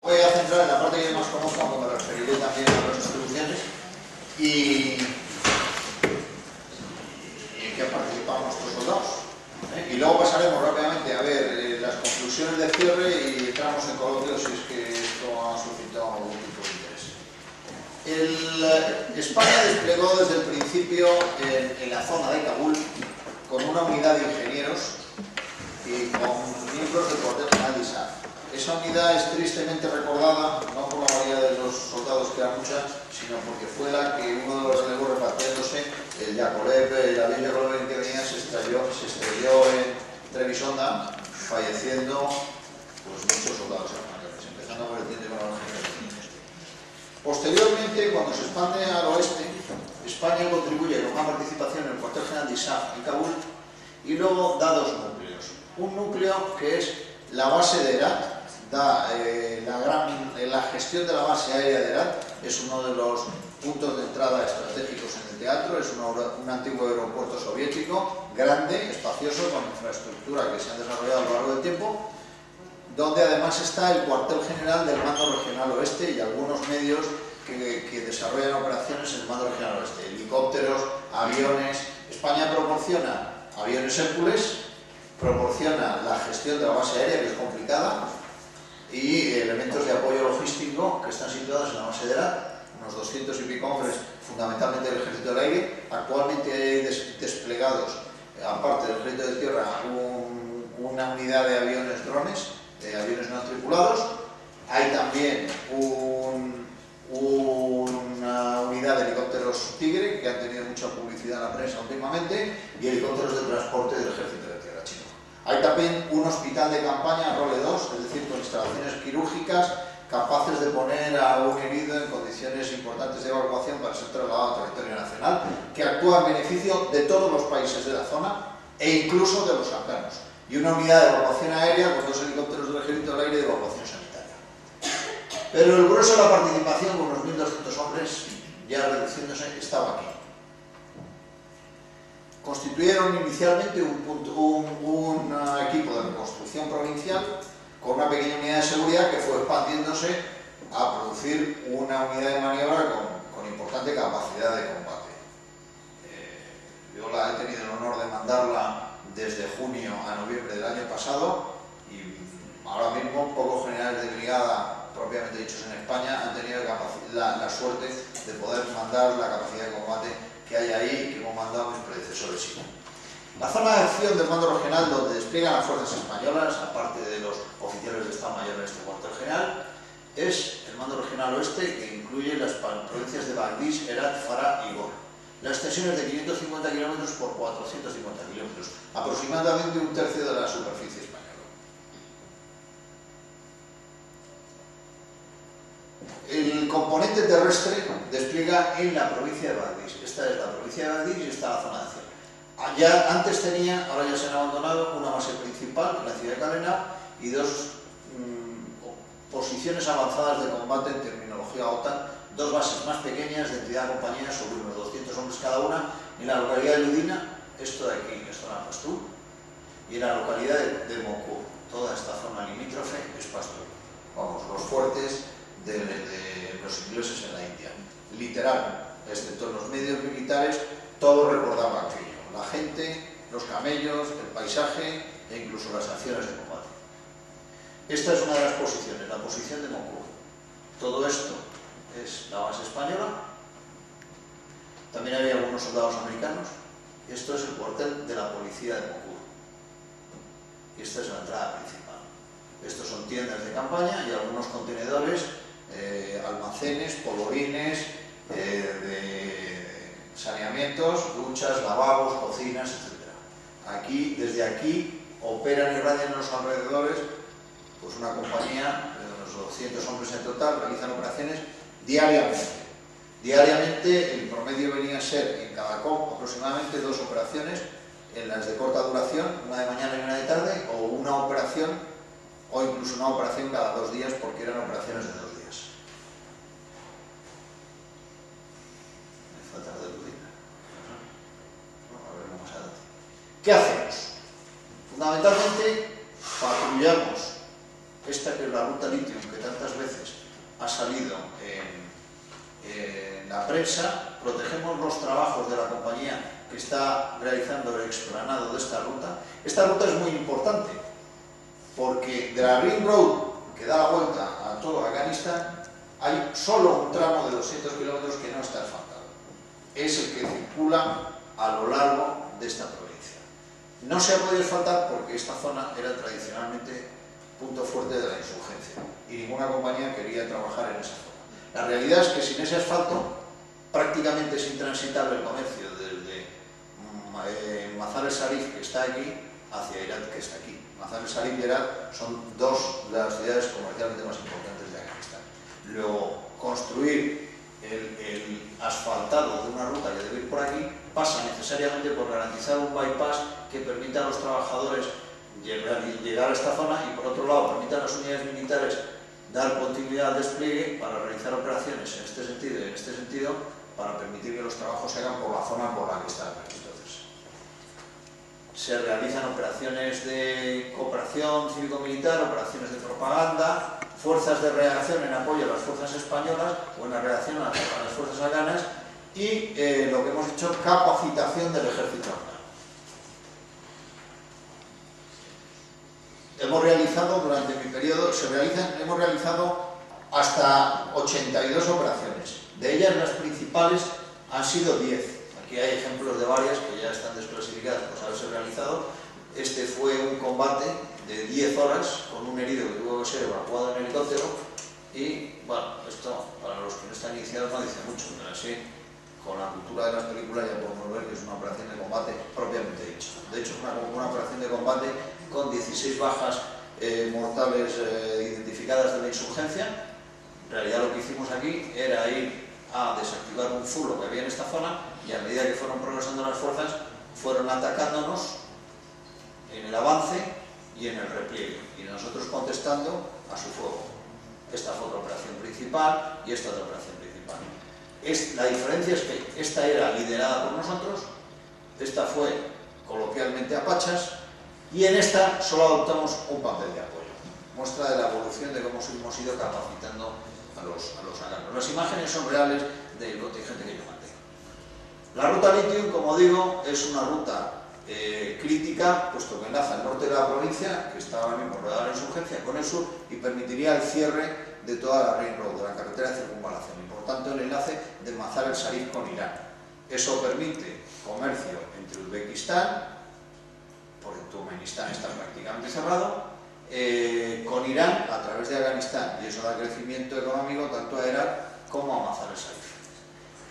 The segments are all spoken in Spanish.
Voy a centrar en la parte que más conozco, aunque me referiré también a las instrucciones y en qué participan nuestros soldados. Y luego pasaremos rápidamente a ver las conclusiones de cierre y entramos en coloquio si es que esto ha suscitado algún tipo de interés. España desplegó desde el principio en la zona de Kabul con una unidad de ingenieros y con miembros del cuartel general de ISAF. Esa unidad es tristemente recordada, no por la mayoría de los soldados, que eran muchas, sino porque fue la que uno de los relegos repartiéndose, el Yakolev, el avión Yakolev en que venía, se estrelló en Trebisonda, falleciendo pues, muchos soldados españoles, empezando por el teniente coronel jefe. Posteriormente, cuando se expande al oeste, España contribuye con una participación en el cuartel general de ISAF en Kabul y luego da dos núcleos. Un núcleo que es la base de Herat. La gestión de la base aérea de Herat es uno de los puntos de entrada estratégicos en el teatro, es un antiguo aeropuerto soviético, grande, espacioso, con infraestructura que se ha desarrollado a lo largo del tiempo, donde además está el cuartel general del Mando Regional Oeste y algunos medios que desarrollan operaciones en el Mando Regional Oeste, helicópteros, aviones. España proporciona aviones Hércules, proporciona la gestión de la base aérea, que es complicada, y elementos de apoyo logístico que están situados en la base de Herat, unos 200 y pico hombres, fundamentalmente del Ejército del Aire. Actualmente hay desplegados, aparte del Ejército de Tierra, una unidad de aviones drones, de aviones no tripulados. Hay también una unidad de helicópteros Tigre, que han tenido mucha publicidad en la prensa últimamente, y helicópteros de transporte del Ejército de Tierra chino. Hay también un hospital de campaña, Role 2, es decir, con instalaciones quirúrgicas capaces de poner a un herido en condiciones importantes de evacuación para ser trasladado a territorio nacional, que actúa en beneficio de todos los países de la zona e incluso de los afganos. Y una unidad de evacuación aérea con dos helicópteros del Ejército del Aire de evacuación sanitaria. Pero el grueso de la participación, con unos 1.200 hombres, ya reduciéndose, estaba aquí. Constituyeron inicialmente un equipo de reconstrucción provincial con una pequeña unidad de seguridad que fue expandiéndose a producir una unidad de maniobra con importante capacidad de combate. Yo la he tenido el honor de mandarla desde junio a noviembre del año pasado y ahora mismo pocos generales de brigada propiamente dichos en España han tenido la suerte de poder mandar la capacidad de combate que hay ahí y que hemos mandado mis predecesores. La zona de acción del Mando Regional, donde despliegan las fuerzas españolas, aparte de los oficiales de Estado Mayor en este cuartel general, es el Mando Regional Oeste, que incluye las provincias de Bagdís, Herat, Farah y Gor. La extensión es de 550 kilómetros por 450 kilómetros, aproximadamente un tercio de la superficie española. El componente terrestre despliega en la provincia de Bagdís. Esta es la provincia de Bagdís y esta es la zona de acción. Ya antes tenía, ahora ya se han abandonado, una base principal en la ciudad de Cadena y dos posiciones avanzadas de combate en terminología OTAN, dos bases más pequeñas de entidad compañía sobre unos 200 hombres cada una, en la localidad de Ludina, esto de aquí, esto es Pastú, y en la localidad de Mokú, toda esta zona limítrofe es Pastú. Vamos, los fuertes de los ingleses en la India. Literal, excepto los medios militares, todo recordaba aquello. La gente, los camellos, el paisaje e incluso las acciones de combate. Esta es una de las posiciones, la posición de Mokú. Todo esto es la base española. También había algunos soldados americanos. Esto es el cuartel de la policía de Mokú. Y esta es la entrada principal. Estos son tiendas de campaña y algunos contenedores, almacenes, polvorines, saneamientos, duchas, lavabos, cocinas, etc. Desde aquí, operan y radian en los alrededores pues una compañía de unos 200 hombres en total, realizan operaciones diariamente. Diariamente, el promedio venía a ser en cada COP aproximadamente 2 operaciones, en las de corta duración, una de mañana y una de tarde, o una operación, o incluso una operación cada 2 días, porque eran operaciones de 2 días. ¿Qué hacemos? Fundamentalmente patrullamos esta que es la ruta Litium que tanto tantas veces ha salido en la prensa, protegemos los trabajos de la compañía que está realizando el explanado de esta ruta. Esta ruta es muy importante porque de la Ring Road, que da la vuelta a todo Afganistán, hay solo un tramo de 200 kilómetros que no está asfaltado. Es el que circula a lo largo de esta provincia. No se ha podido asfaltar porque esta zona era tradicionalmente punto fuerte de la insurgencia y ninguna compañía quería trabajar en esa zona. La realidad es que sin ese asfalto prácticamente es intransitable el comercio desde Mazar el Sharif, que está aquí, hacia Herat, que está aquí. Mazar el Sharif y Herat son dos de las ciudades comercialmente más importantes de Afganistán. Luego, construir el asfaltado de una ruta que debe ir por aquí pasa necesariamente por garantizar un bypass que permita a los trabajadores llegar a esta zona y, por otro lado, permita a las unidades militares dar continuidad al despliegue para realizar operaciones en este sentido y en este sentido para permitir que los trabajos se hagan por la zona por la que están. Entonces, se realizan operaciones de cooperación cívico-militar, operaciones de propaganda, fuerzas de reacción en apoyo a las fuerzas españolas o en la reacción a las fuerzas afganas y lo que hemos hecho, capacitación del ejército afgano. Hemos realizado durante mi periodo, hemos realizado hasta 82 operaciones. De ellas las principales han sido 10. Aquí hay ejemplos de varias que ya están desclasificadas por haberse realizado. Este fue un combate de 10 horas con un herido que tuvo que ser evacuado en helicóptero y, bueno, esto para los que no están iniciados no dice mucho, pero así, con la cultura de las películas ya podemos ver que es una operación de combate propiamente dicha. De hecho, es una operación de combate con 16 bajas mortales identificadas de la insurgencia. En realidad lo que hicimos aquí era ir a desactivar un zulo que había en esta zona y a medida que fueron progresando las fuerzas fueron atacándonos en el avance y en el repliegue y nosotros contestando a su fuego. Esta fue otra operación principal y esta otra operación principal. La diferencia es que esta era liderada por nosotros, esta fue coloquialmente a pachas y en esta solo adoptamos un papel de apoyo. Muestra de la evolución de cómo hemos ido capacitando a los afganos. Las imágenes son reales del contingente que yo mandé. La ruta Litium, como digo, es una ruta crítica, puesto que enlaza el norte de la provincia, que está ahora mismo rodeada de la insurgencia, con el sur y permitiría el cierre de toda la Ring Road, de la carretera de circunvalación y por tanto el enlace de Mazar el Sharif con Irán. Eso permite comercio entre Uzbekistán, porque Turkmenistán está prácticamente cerrado, con Irán a través de Afganistán y eso da crecimiento económico tanto a Herat como a Mazar el Sharif.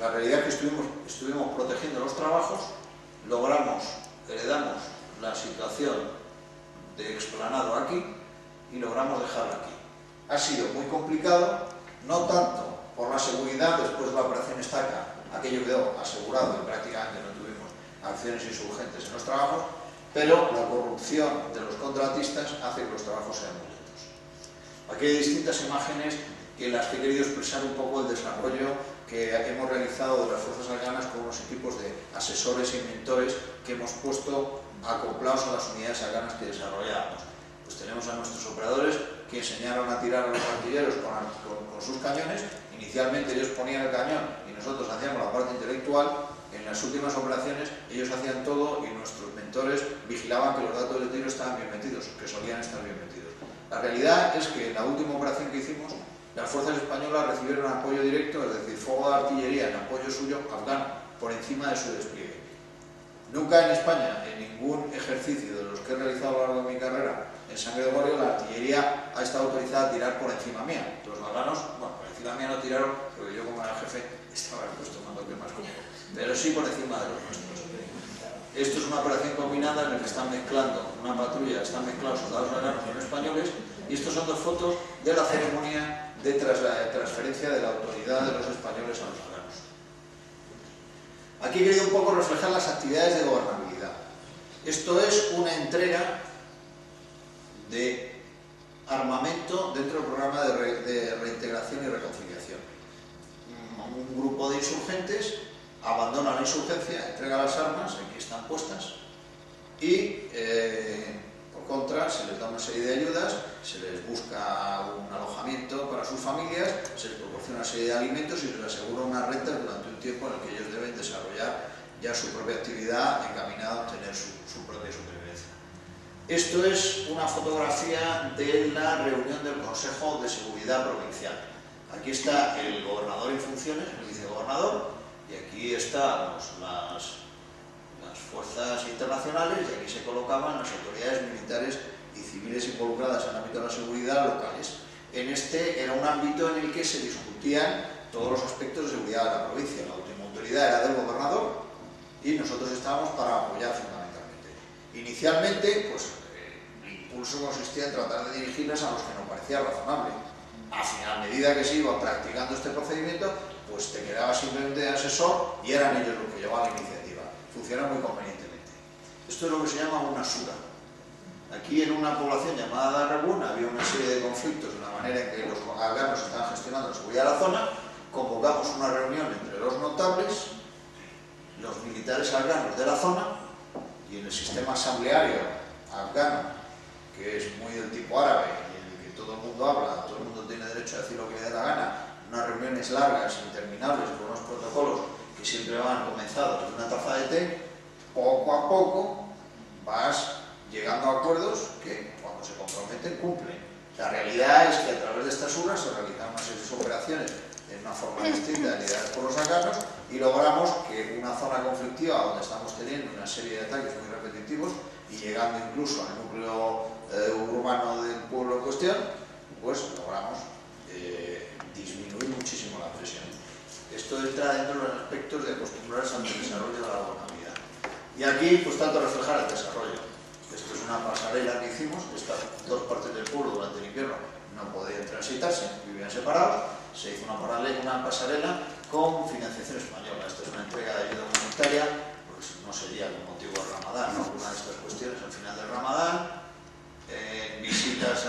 La realidad es que estuvimos protegiendo los trabajos, heredamos la situación de explanado aquí y logramos dejarla aquí. Ha sido muy complicado, no tanto por la seguridad, después de la operación Estaca, aquello quedó asegurado y prácticamente no tuvimos acciones insurgentes en los trabajos, pero la corrupción de los contratistas hace que los trabajos sean muy lentos. Aquí hay distintas imágenes en las que he querido expresar un poco el desarrollo que hemos realizado de las fuerzas afganas con unos equipos de asesores y mentores que hemos puesto acoplados a las unidades afganas que desarrollamos. Pues tenemos a nuestros operadores que enseñaron a tirar a los artilleros con sus cañones. Inicialmente ellos ponían el cañón y nosotros hacíamos la parte intelectual. En las últimas operaciones ellos hacían todo y nuestros mentores vigilaban que los datos de tiro estaban bien metidos, que solían estar bien metidos. La realidad es que en la última operación que hicimos, las fuerzas españolas recibieron apoyo directo, es decir, fuego de artillería en apoyo suyo afgano, por encima de su despliegue. Nunca en España, en ningún ejercicio de los que he realizado a lo largo de mi carrera en Sangre de Guardia, la artillería ha estado autorizada a tirar por encima mía. Los afganos, bueno, por encima mía no tiraron, porque yo como era jefe estaba puesto más cómodo, pero sí por encima de los nuestros. Esto es una operación combinada en la que están mezclando una patrulla, están mezclados soldados afganos con españoles, y estos son dos fotos de la ceremonia de transferencia de la autoridad de los españoles a los afganos. Aquí he querido un poco reflejar las actividades de gobernabilidad. Esto es una entrega de armamento dentro del programa de reintegración y reconciliación. Un grupo de insurgentes abandona la insurgencia, entrega las armas, aquí están puestas, y por contra guerra, se les da una serie de ayudas, se les busca un alojamiento para sus familias, se les proporciona una serie de alimentos y se les asegura una renta durante un tiempo en el que ellos deben desarrollar ya su propia actividad encaminada a obtener su propia supervivencia. Esto es una fotografía de la reunión del Consejo de Seguridad Provincial. Aquí está el gobernador en funciones, el vicegobernador, y aquí están las fuerzas internacionales, y aquí se colocaban las autoridades militares y civiles involucradas en el ámbito de la seguridad locales. En este era un ámbito en el que se discutían todos los aspectos de seguridad de la provincia. La última autoridad era del gobernador y nosotros estábamos para apoyar fundamentalmente. Inicialmente, pues el impulso consistía en tratar de dirigirlas a los que nos parecía razonable. A medida que se iba practicando este procedimiento, pues te quedaba simplemente de asesor y eran ellos los que llevaban la iniciativa. Funciona muy convenientemente. Esto es lo que se llama una sura. Aquí en una población llamada Darragún había una serie de conflictos de la manera en que los afganos estaban gestionando la seguridad de la zona. Convocamos una reunión entre los notables, los militares afganos de la zona, y en el sistema asambleario afgano, que es muy del tipo árabe y en el que todo el mundo habla, todo el mundo tiene derecho a decir lo que le dé la gana, unas reuniones largas, interminables, con unos protocolos que siempre van comenzados de una taza de té, poco a poco vas llegando a acuerdos que cuando se comprometen cumplen. La realidad es que a través de estas uras se realizan una serie de operaciones en una forma distinta lideradas por los afganos y logramos que una zona conflictiva donde estamos teniendo una serie de ataques muy repetitivos y llegando incluso al núcleo urbano del pueblo en cuestión, pues logramos disminuir muchísimo la presión. Esto entra dentro de los aspectos de acostumbrarse al desarrollo de la gobernabilidad. Y aquí, pues tanto reflejar el desarrollo. Esto es una pasarela que hicimos, estas dos partes del pueblo durante el invierno no podían transitarse, vivían separados, se hizo una pasarela con financiación española. Esta es una entrega de ayuda humanitaria, pues no sería con motivo del Ramadán, ¿no? Alguna de estas cuestiones al final del Ramadán, visitas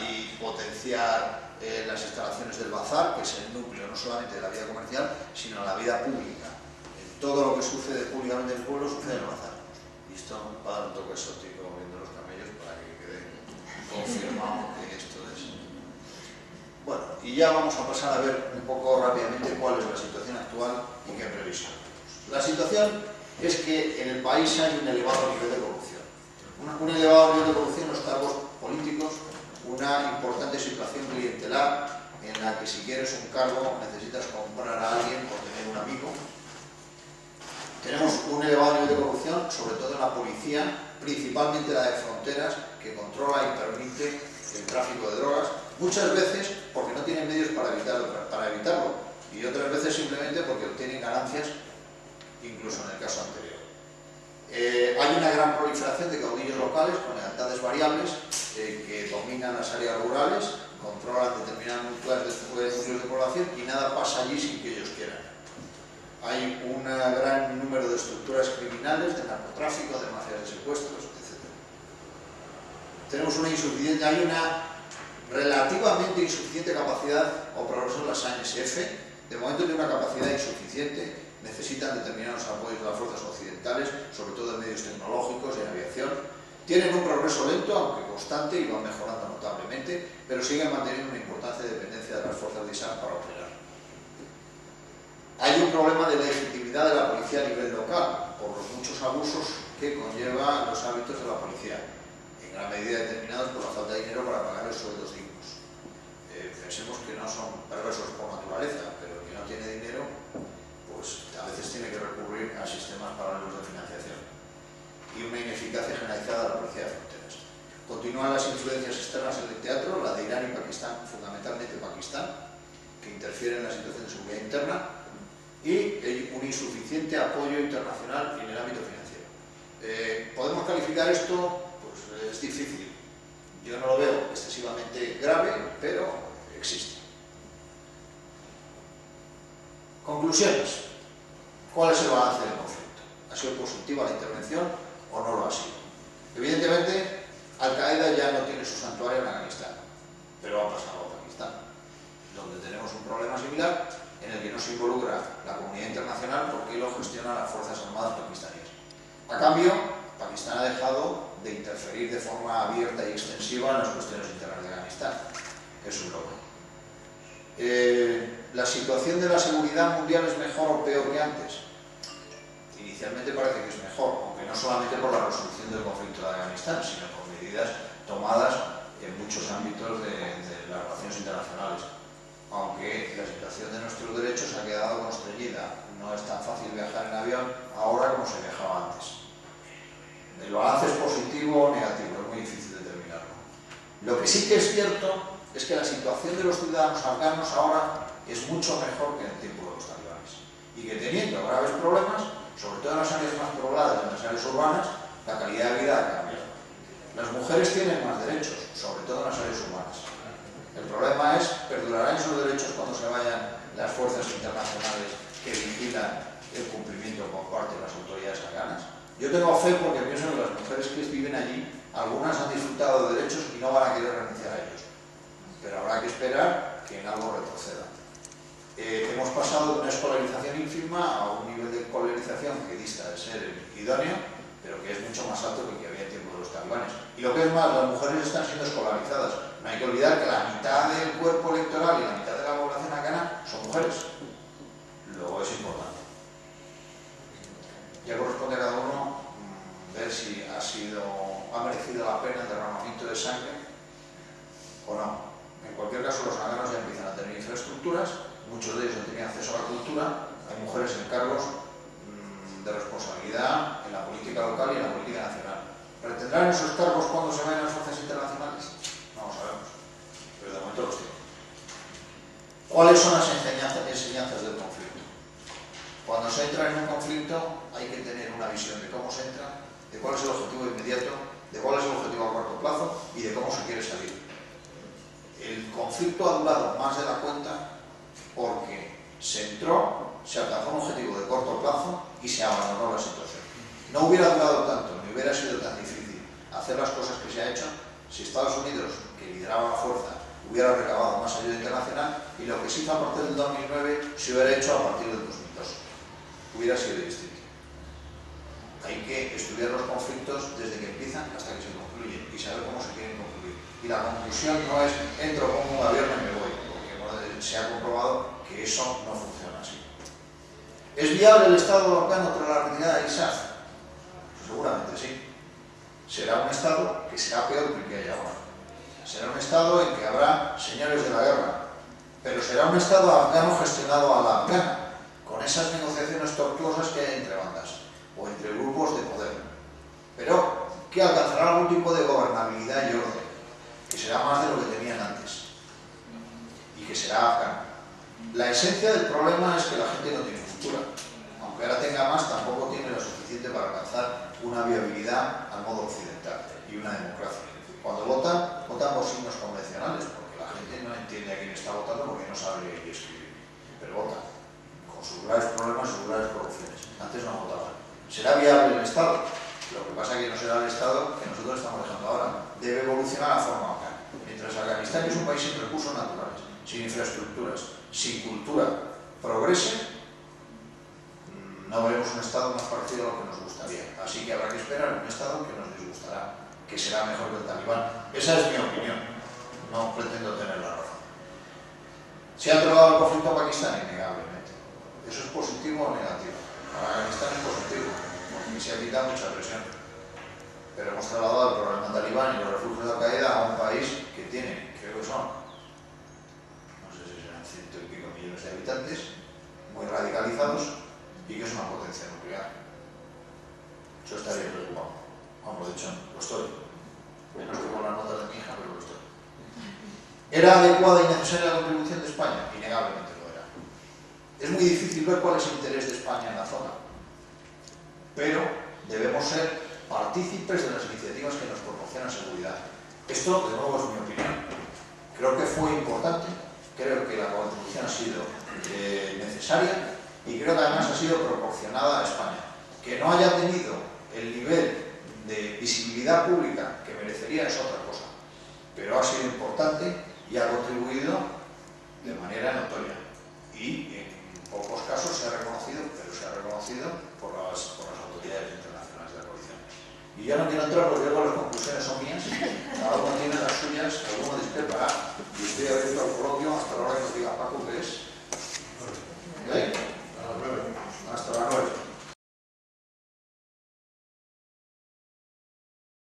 y potenciar las instalaciones del bazar, que es el núcleo no solamente de la vida comercial, sino de la vida pública. Todo lo que sucede públicamente en el pueblo sucede en el bazar. Y esto va a dar un toque exótico viendo los camellos para que quede confirmado que esto es. Bueno, y ya vamos a pasar a ver un poco rápidamente cuál es la situación actual y qué previsión. La situación es que en el país hay un elevado nivel de corrupción. Un elevado nivel de corrupción en los cargos políticos, una importante situación clientelar en la que si quieres un cargo necesitas comprar a alguien por tener un amigo. Tenemos un elevado nivel de corrupción, sobre todo en la policía, principalmente la de fronteras, que controla y permite el tráfico de drogas, muchas veces porque no tienen medios para evitarlo, y otras veces simplemente porque obtienen ganancias, incluso en el caso anterior. Hay una gran proliferación de caudillos locales con lealtades variables que dominan las áreas rurales, controlan determinadas núcleos de población y nada pasa allí sin que ellos quieran. Hay un gran número de estructuras criminales, de narcotráfico, de mafias de secuestros, etc. Tenemos hay una relativamente insuficiente capacidad o progreso en las ANSF. De momento tiene una capacidad insuficiente, necesitan determinados apoyos de las fuerzas occidentales, sobre todo en medios tecnológicos y en aviación. Tienen un progreso lento, aunque constante, y van mejorando notablemente, pero siguen manteniendo una importante dependencia de las fuerzas de ISAF para operar. Hay un problema de legitimidad de la policía a nivel local, por los muchos abusos que conlleva los hábitos de la policía, en gran medida determinados por la falta de dinero para pagar los sueldos dignos. Pensemos que no son perversos por naturaleza, pero el que no tiene dinero, pues a veces tiene que recurrir a sistemas paralelos de financiación. Y una ineficacia generalizada de la policía de fronteras. Continúan las influencias externas en el teatro, la de Irán y Pakistán, fundamentalmente Pakistán, que interfieren en la situación de seguridad interna, y un insuficiente apoyo internacional en el ámbito financiero. ¿Podemos calificar esto? Pues es difícil. Yo no lo veo excesivamente grave, pero existe. Conclusiones. ¿Cuál es el balance del conflicto? ¿Ha sido positiva la intervención o no lo ha sido? Evidentemente, Al-Qaeda ya no tiene su santuario en Afganistán, pero ha pasado a Pakistán, donde tenemos un problema similar en el que no se involucra la comunidad internacional porque lo gestionan las Fuerzas Armadas pakistaníes. A cambio, Pakistán ha dejado de interferir de forma abierta y extensiva en las cuestiones internas de Afganistán. Es un logro. ¿La situación de la seguridad mundial es mejor o peor que antes? Inicialmente parece que es mejor, aunque no solamente por la resolución del conflicto de Afganistán, sino por medidas tomadas en muchos ámbitos de las relaciones internacionales. Aunque la situación de nuestros derechos ha quedado constreñida. No es tan fácil viajar en avión ahora como se viajaba antes. El balance es positivo o negativo, es muy difícil determinarlo. Lo que sí que es cierto es que la situación de los ciudadanos afganos ahora es mucho mejor que en el tiempo de los talibanes. Y que teniendo graves problemas, sobre todo en las áreas más pobladas, en las áreas urbanas, la calidad de vida ha cambiado. Las mujeres tienen más derechos, sobre todo en las áreas urbanas. El problema es, ¿perdurarán esos derechos cuando se vayan las fuerzas internacionales que vigilan el cumplimiento por parte de las autoridades afganas? Yo tengo fe porque pienso que las mujeres que viven allí, algunas han disfrutado de derechos y no van a querer renunciar a ellos. Pero habrá que esperar que en algo retroceda. Hemos pasado de una escolarización ínfima a un nivel de escolarización que dista de ser idóneo, pero que es mucho más alto que el que había en tiempo de los talibanes. Y lo que es más, las mujeres están siendo escolarizadas. No hay que olvidar que la mitad del cuerpo electoral y la mitad de la población afgana son mujeres. Luego es importante. Ya corresponde a cada uno ver si ha merecido la pena el derramamiento de sangre o no. En cualquier caso, los afganos ya empiezan a tener infraestructuras, muchos de ellos no tenían acceso a la cultura, hay mujeres en cargos de responsabilidad en la política local y en la política nacional. ¿Retendrán esos cargos cuando se vayan las fuerzas internacionales? No lo sabemos, pero de momento los tienen. ¿Cuáles son las enseñanzas del conflicto? Cuando se entra en un conflicto hay que tener una visión de cómo se entra, de cuál es el objetivo inmediato, de cuál es el objetivo a corto plazo y de cómo se quiere salir. El conflicto ha durado más de la cuenta porque se entró, se alcanzó un objetivo de corto plazo y se abandonó la situación. No hubiera durado tanto, ni hubiera sido tan difícil hacer las cosas que se ha hecho si Estados Unidos, que lideraba la fuerza, hubiera recabado más ayuda internacional y lo que se hizo a partir del 2009 se hubiera hecho a partir del 2002. Hubiera sido distinto. Hay que estudiar los conflictos desde que empiezan hasta que se concluyen y saber cómo se quieren concluir. Y la conclusión no es entro como un avión y me voy, porque se ha comprobado que eso no funciona así. ¿Es viable el Estado afgano tras la retirada de ISAF? Pues seguramente sí. Será un Estado que será peor que el que hay ahora. Será un Estado en que habrá señores de la guerra, pero será un Estado afgano gestionado a la afgana, con esas negociaciones tortuosas que hay entre bandas o entre grupos de poder, pero que alcanzará algún tipo de gobernabilidad y orden, que será más de lo que tenían antes y que será afgano. La esencia del problema es que la gente no tiene cultura, aunque ahora tenga más, tampoco tiene lo suficiente para alcanzar una viabilidad al modo occidental y una democracia. Cuando votan por signos convencionales, porque la gente no entiende a quién está votando porque no sabe leer y escribir, pero votan con sus graves problemas y sus graves corrupciones. Antes no votaban. ¿Será viable el Estado? Lo que pasa es que no será el Estado que nosotros estamos dejando ahora. Debe evolucionar a forma afgana. Mientras Afganistán, que es un país sin recursos naturales, sin infraestructuras, sin cultura, progrese, no veremos un Estado más parecido a lo que nos gustaría. Así que habrá que esperar un Estado que nos disgustará, que será mejor que el talibán. Esa es mi opinión. No pretendo tener la razón. ¿Se ha trabado el conflicto a Pakistán? Innegablemente. ¿Eso es positivo o negativo? Para Afganistán es positivo, porque se ha quitado mucha presión. Pero hemos trasladado el problema talibán y los refugios de Al-Qaeda a un país que tiene, creo que son, no sé si serán 100 y pico millones de habitantes, muy radicalizados y que es una potencia nuclear. Yo estaría preocupado. Vamos, de hecho, lo estoy. Menos que con las notas de mi hija, pero lo estoy. ¿Era adecuada y necesaria la contribución de España? Innegablemente lo era. Es muy difícil ver cuál es el interés de España en la zona, pero debemos ser partícipes de las iniciativas que nos proporcionan seguridad. Esto, de nuevo, es mi opinión. Creo que fue importante, creo que la contribución ha sido necesaria y creo que además ha sido proporcionada a España. Que no haya tenido el nivel de visibilidad pública que merecería es otra cosa, pero ha sido importante y ha contribuido de manera notoria y en pocos casos se ha reconocido, pero se ha reconocido por las autoridades internacionales de la coalición. Y yo no quiero entrar porque luego las conclusiones son mías,